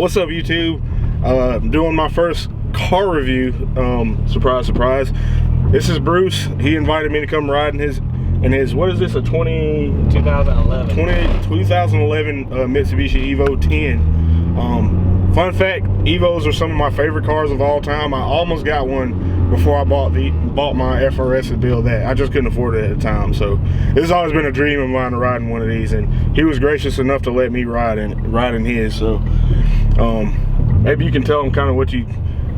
What's up, YouTube? I'm doing my first car review. Surprise, surprise. This is Bruce. He invited me to come ride in his what is this, a 2011 Mitsubishi Evo 10. Fun fact, Evos are some of my favorite cars of all time. I almost got one before I bought my FRS to build that. I just couldn't afford it at the time. So this has always been a dream of mine to ride in one of these, and he was gracious enough to let me ride in his. So maybe you can tell him kind of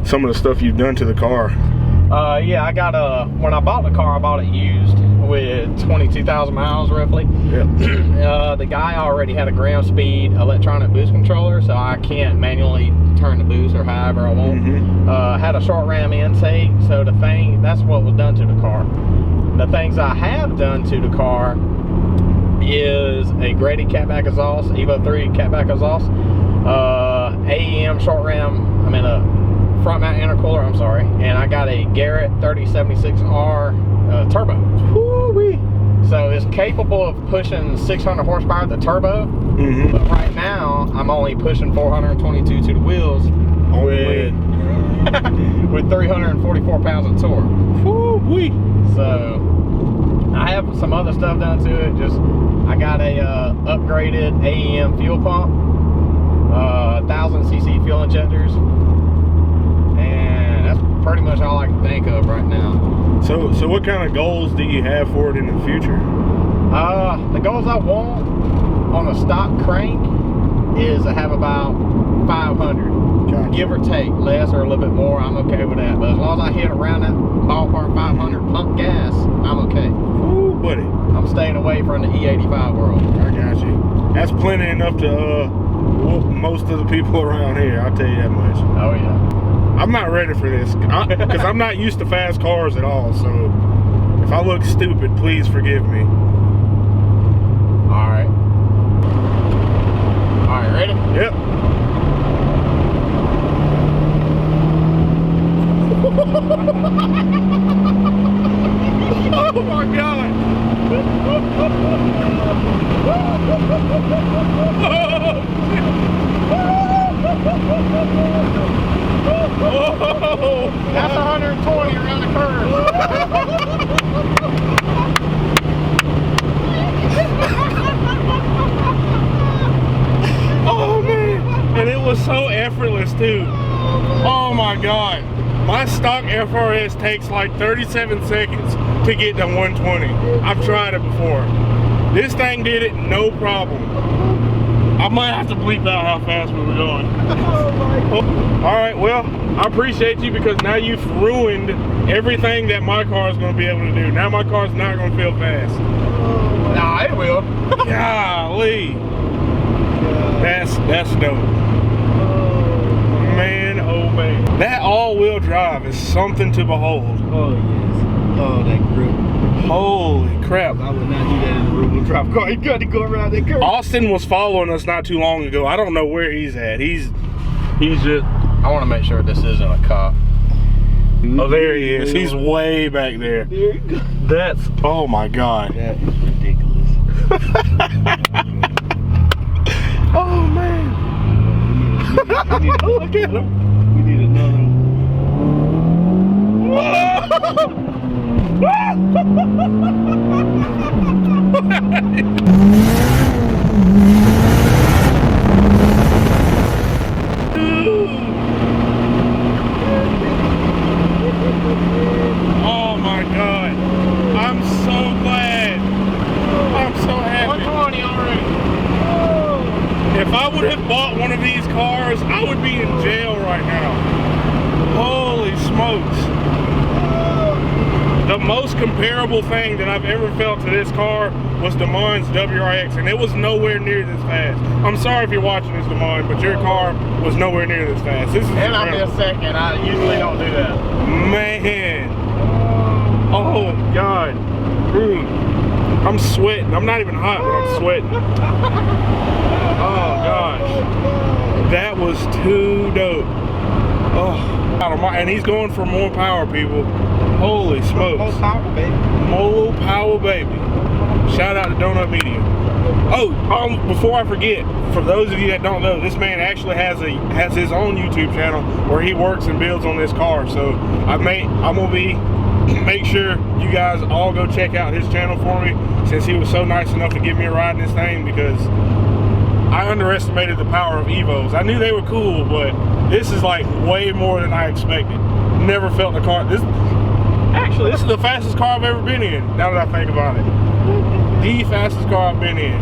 some of the stuff you've done to the car. Yeah, I got when I bought the car, I bought it used with 22,000 miles roughly. Yep. The guy already had a gram speed electronic boost controller, so I can't manually turn the boost or however I want. Had a short ram intake, so that's what was done to the car. The things I have done to the car is a graded catback exhaust, Evo 3 catback exhaust, AEM short ram, a front mount intercooler, I'm sorry, and I got a Garrett 3076R turbo. Woo-wee. So it's capable of pushing 600 horsepower the turbo, but right now I'm only pushing 422 to the wheels with 344 pounds of torque. Woo-wee. So I have some other stuff done to it. I got a upgraded AEM fuel pump, 1000cc fuel injectors, and that's pretty much all I can think of right now. So what kind of goals do you have for it in the future? The goals I want on a stock crank is to have about 500. Gotcha. Give or take, less or a little bit more, I'm okay with that. But as long as I hit around that ballpark 500 pump gas, I'm okay. Ooh, buddy. I'm staying away from the E85 world. I got you. That's plenty enough to whoop most of the people around here, I'll tell you that much. Oh yeah. I'm not ready for this, because I'm not used to fast cars at all, so if I look stupid, please forgive me. Alright. Alright, ready? Yep. Oh my God! Oh, that's 120 around the curve. Oh man, and it was so effortless too. Oh my God, my stock FRS takes like 37 seconds to get to 120. I've tried it before. This thing did it no problem. I might have to bleep out how fast we were going. Oh my God. All right, well, I appreciate you, because now you've ruined everything that my car is going to be able to do. Now my car's not going to feel fast. Nah, it will. Golly. That's dope. Man, oh man. That all-wheel drive is something to behold. Oh yes. Oh, that grip. Holy crap. I would not do that in a rear-wheel drive car. You got to go around that curve. Austin was following us not too long ago. I don't know where he's at. He's just... I want to make sure this isn't a cop. Oh, there he is. He's way back there. There you go. That's... Oh my God. That is ridiculous. Oh man. Look at him. We need another one. Oh my God. I'm so glad. I'm so happy. 120 already. If I would have bought one of these cars, I would be in jail right now. Holy smokes. The most comparable thing that I've ever felt to this car was DeMond's WRX, and it was nowhere near this fast. I'm sorry if you're watching this, DeMond, but your car was nowhere near this fast. This is and I missed second. I usually don't do that. Man. Oh God. I'm sweating. I'm not even hot, but I'm sweating. Oh gosh. That was too dope. Oh, and he's going for more power, people. Holy smokes. More power, baby. More power, baby. Shout out to Donut Media. Oh, before I forget, for those of you that don't know, this man actually has his own YouTube channel where he works and builds on this car. So I'm gonna make sure you guys all go check out his channel for me, since he was so nice enough to give me a ride in this thing, because I underestimated the power of Evos. I knew they were cool, but this is like way more than I expected. Never felt the car. This is the fastest car I've ever been in, now that I think about it. The fastest car I've been in.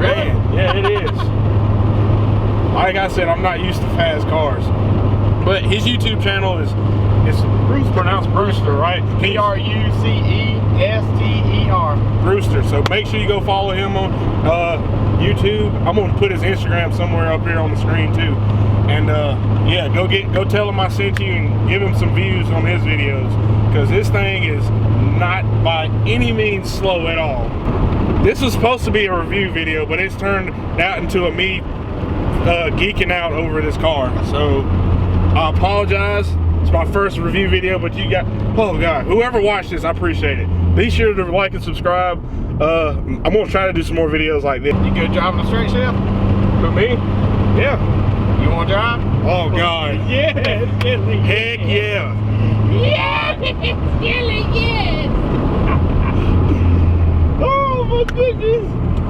Man, yeah, it is. Like I said, I'm not used to fast cars. But his YouTube channel is pronounced Brewster, right? Brucester. Brewster. So make sure you go follow him on YouTube. I'm gonna put his Instagram somewhere up here on the screen too. And yeah, go tell him I sent you and give him some views on his videos, because this thing is not by any means slow at all. This was supposed to be a review video, but it's turned out into a me geeking out over this car. So I apologize. It's my first review video, but you got, oh God, whoever watched this, I appreciate it. Be sure to like and subscribe. I'm gonna try to do some more videos like this. You good driving a straight shift? For me? Yeah. You want to drive? Oh God. Yes, Billy. Heck yeah. Yes, Billy, yes. Oh my goodness.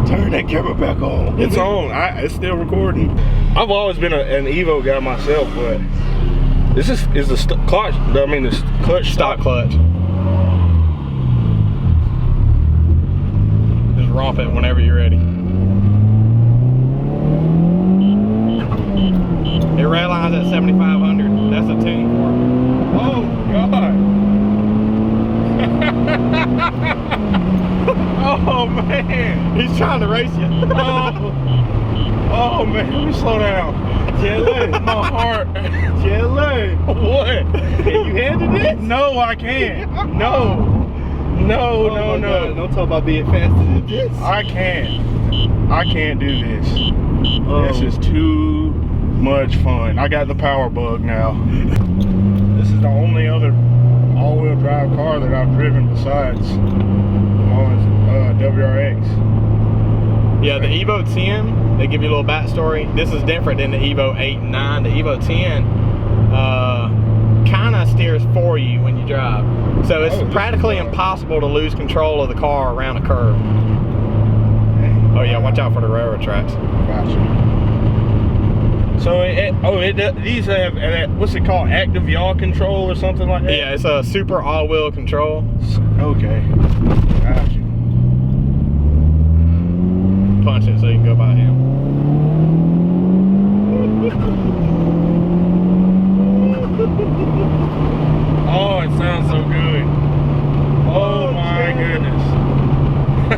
Turn that camera back on. It's on. It's still recording. I've always been an Evo guy myself, but this is the clutch. I mean, the clutch Stock clutch. Just romp it whenever you're ready. It red lines at 7,500. That's a tune for it. Oh God. Oh man. He's trying to race you. Oh man. Let me slow down. Jelly. My heart. Jelly. What? Can you handle this? No, I can't. No. No, Oh no, my no. God, don't talk about being faster than this. I can't do this. Oh. This is too much fun. I got the power bug now. This is the only other all-wheel drive car that I've driven besides WRX. Yeah, the Evo 10, they give you a little backstory. This is different than the Evo 8 and 9. The Evo 10 kind of steers for you when you drive. So it's practically impossible to lose control of the car around a curve. Oh yeah, watch out for the railroad tracks. Gotcha. So these have, what's it called, active yaw control or something like that? Yeah, it's a super all-wheel control. Okay. Gotcha. Punch it so you can go by him. Oh, it sounds so good. Oh my goodness. He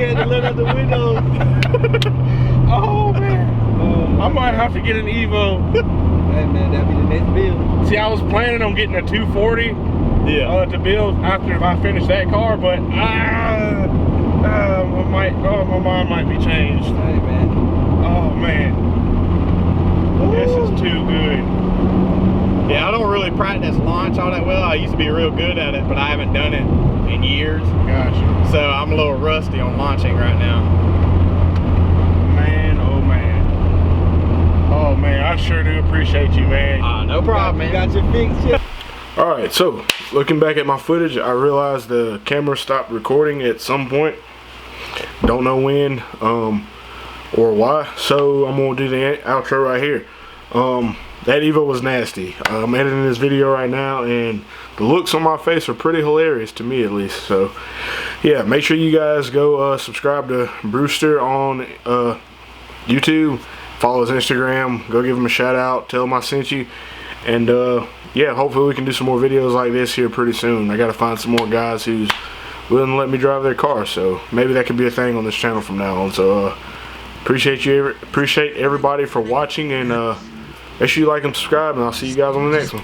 had to let out the windows. Oh man. Oh, I might have to get an Evo. hey man, that'd be the next build. See, I was planning on getting a 240 Yeah. to build after if I finish that car, but my mind might be changed. Hey man. Oh man. This is too good. Yeah, I don't really practice launch all that well. I used to be real good at it, but I haven't done it in years. Gotcha. So I'm a little rusty on launching right now. Man, oh man. Oh man, I sure do appreciate you, man. No problem, man. You got your fix, yeah. Alright, so looking back at my footage, I realized the camera stopped recording at some point. Don't know when or why, so I'm gonna do the outro right here. That Evo was nasty. I'm editing this video right now, and the looks on my face are pretty hilarious to me, at least. So yeah, make sure you guys go subscribe to Brewster on YouTube, follow his Instagram, go give him a shout out, tell him I sent you, and yeah, hopefully we can do some more videos like this here pretty soon. I gotta find some more guys who's willing to let me drive their car, so maybe that could be a thing on this channel from now on. So appreciate everybody for watching, and make sure you like and subscribe, and I'll see you guys on the next one.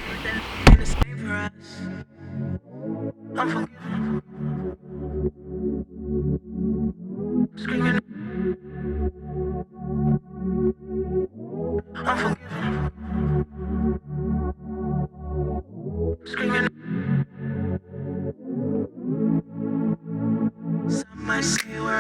Screaming. I see where